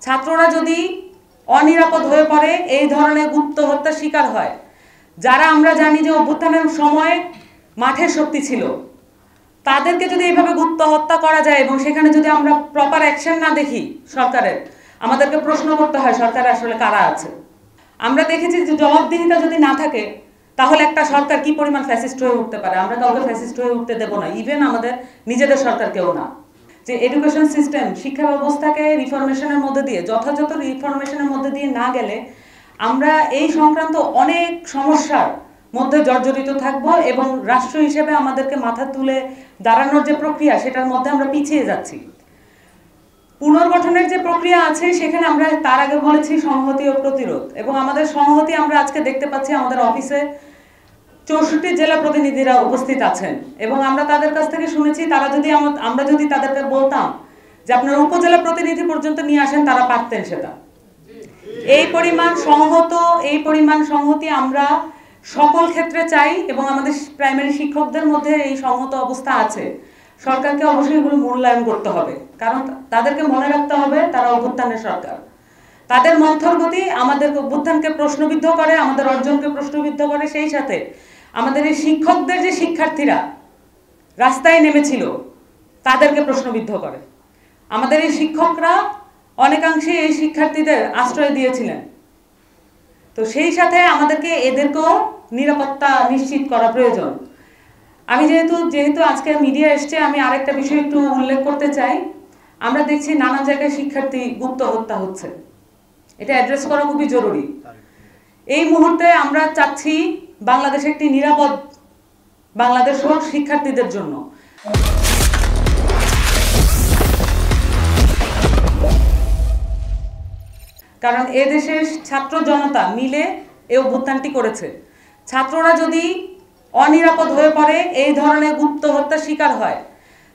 ছাত্ররা যদি অনিরাপদ হয়ে পড়ে, এই ধরনের গুপ্ত হত্যার শিকার হয়, যারা আমরা জানি যে অভ্যুত্থানের সময় মাঠের শক্তি ছিল, তাদেরকে যদি এইভাবে গুপ্ত হত্যা করা যায় এবং সেখানে যদি আমরা প্রপার অ্যাকশন না দেখি সরকারের, আমাদেরকে প্রশ্ন করতে হয় সরকারে আসলে কারা আছে। আমরা দেখেছি যে জবাবদিহিতা যদি না থাকে তাহলে একটা সরকার কি পরিমাণ ফ্যাসিস্ট হয়ে উঠতে পারে। আমরা কাউকে ফ্যাসিস্ট হয়ে উঠতে দেব না, ইভেন আমাদের নিজেদের সরকারকেও না। যে এডুকেশন সিস্টেম, শিক্ষা ব্যবস্থাকে রিফরমেশনের মধ্যে দিয়ে, যথাযথ রিফরমেশনের মধ্যে দিয়ে না গেলে আমরা এই সংক্রান্ত অনেক সমস্যার মধ্যে জর্জরিত থাকবো এবং রাষ্ট্র হিসেবে আমাদেরকে মাথা তুলে দাঁড়ানোর যে প্রক্রিয়া, সেটার মধ্যে আমরা পিছিয়ে যাচ্ছি। পুনর্গঠনের যে প্রক্রিয়া আছে সেখানে আমরা তার আগে বলেছি সংহতি ও প্রতিরোধ, এবং আমাদের সংহতি আমরা আজকে দেখতে পাচ্ছি আমাদের অফিসে 64 জেলা প্রতিনিধিরা উপস্থিত আছেন এবং আমরা তাদের কাছ থেকে শুনেছি তারা যদি আমরা যদি তাদেরকে বলতাম যে আপনারা উপজেলা প্রতিনিধি পর্যন্ত নিয়ে আসেন, তারা পারতেন সেটা। এই পরিমাণ সংহতি আমরা সকল ক্ষেত্রে চাই এবং আমাদের প্রাইমারি শিক্ষকদের মধ্যে এই সংহত অবস্থা আছে। সরকারকে অবশ্যই এগুলো মূল্যায়ন করতে হবে, কারণ তাদেরকে মনে রাখতে হবে তারা অভ্যুত্থানের সরকার। তাদের মন্থর গতি আমাদের অভ্যুত্থানকে প্রশ্নবিদ্ধ করে, আমাদের অর্জনকে প্রশ্নবিদ্ধ করে, সেই সাথে আমাদের এই শিক্ষকদের যে শিক্ষার্থীরা রাস্তায় নেমেছিল তাদেরকে প্রশ্নবিদ্ধ করে। আমাদের এই শিক্ষকরা অনেকাংশে এই শিক্ষার্থীদের আশ্রয় দিয়েছিলেন, তো সেই সাথে আমাদেরকে এদেরকেও নিরাপত্তা নিশ্চিত করা প্রয়োজন। আমি যেহেতু আজকে মিডিয়া এসছে, আমি আরেকটা বিষয় একটু উল্লেখ করতে চাই। আমরা দেখছি নানা জায়গায় শিক্ষার্থী গুপ্ত হত্যা হচ্ছে, এটা অ্যাড্রেস করা খুবই জরুরি। এই মুহূর্তে আমরা চাচ্ছি বাংলাদেশ একটি নিরাপদ বাংলাদেশ হোক শিক্ষার্থীদের জন্য। কারণ এদেশের ছাত্র জনতা মিলে এই অভ্যুত্থানটি করেছে। ছাত্ররা যদি অনিরাপদ হয়ে পড়ে, এই ধরনের গুপ্ত হত্যার শিকার হয়,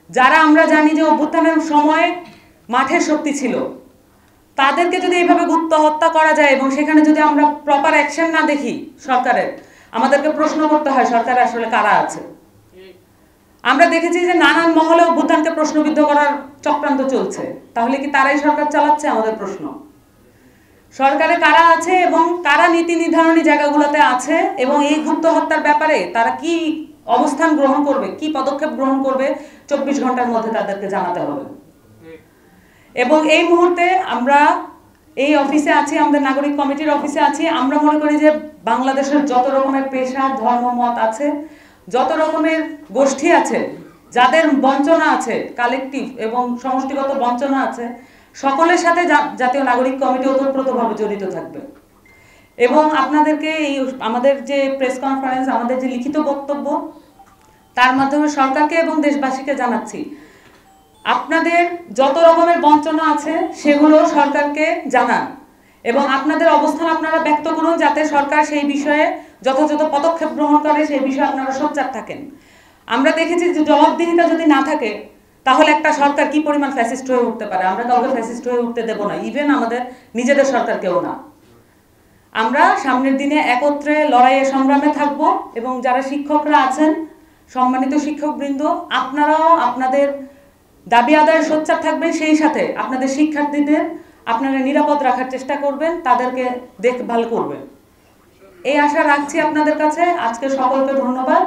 যারা আমরা জানি যে অভ্যুত্থানের সময় মাঠের শক্তি ছিল, তাদেরকে যদি এইভাবে গুপ্ত হত্যা করা যায় এবং সেখানে যদি আমরা প্রপার অ্যাকশন না দেখি সরকারের, আমাদেরকে প্রশ্ন করতে হয় সরকারে আসলে কারা আছে। আমরা দেখেছি যে নানান মহলে অভ্যুত্থানকে প্রশ্নবিদ্ধ করার চক্রান্ত চলছে, তাহলে কি তারাই সরকার চালাচ্ছে? আমাদের প্রশ্ন, সরকারে কারা আছে এবং কারা নীতি নির্ধারণী জায়গাগুলোতে আছে এবং এই গুপ্ত হত্যার ব্যাপারে তারা কি অবস্থান গ্রহণ করবে, কি পদক্ষেপ গ্রহণ করবে, 24 ঘন্টার মধ্যে তাদেরকে জানাতে হবে। এবং এই মুহূর্তে আমরা এই অফিসে আছি, আমাদের নাগরিক কমিটির অফিসে আছি। আমরা মনে করি যে বাংলাদেশের যত রকমের পেশা, ধর্ম, মত আছে, যত রকমের গোষ্ঠী আছে, যাদের বঞ্চনা আছে, কালেকটিভ এবং সমষ্টিগত বঞ্চনা আছে, সকলের সাথে জাতীয় নাগরিক কমিটি ওতপ্রোতভাবে জড়িত থাকবে। এবং আপনাদেরকে এই আমাদের যে প্রেস কনফারেন্স, আমাদের যে লিখিত বক্তব্য, তার মাধ্যমে সরকারকে এবং দেশবাসীকে জানাচ্ছি, আপনাদের যত রকমের বঞ্চনা আছে সেগুলো সরকারকে জানান এবং আপনাদের অবস্থান আপনারা ব্যক্ত করুন, যাতে সরকার সেই বিষয়ে যথাযথ পদক্ষেপ গ্রহণ করে, সেই বিষয়ে আপনারা সোচ্চার থাকেন। আমরা দেখেছি যে জবাবদিহিতা যদি না থাকে তাহলে একটা সরকার কি পরিমাণ ফ্যাসিস্ট হয়ে উঠতে পারে। আমরা কাউকে ফ্যাসিস্ট হয়ে উঠতে দেব না, ইভেন আমাদের নিজেদের সরকারকেও না। আমরা সামনের দিনে একত্রে লড়াইয়ে সংগ্রামে থাকব এবং যারা শিক্ষকরা আছেন, সম্মানিত শিক্ষকবৃন্দ, আপনারাও আপনাদের দাবি আদায়ে সোচ্চার থাকবেন, সেই সাথে আপনাদের শিক্ষার্থীদের আপনারা নিরাপদ রাখার চেষ্টা করবেন, তাদেরকে দেখভাল করবেন, এই আশা রাখছি আপনাদের কাছে। আজকে সকলকে ধন্যবাদ।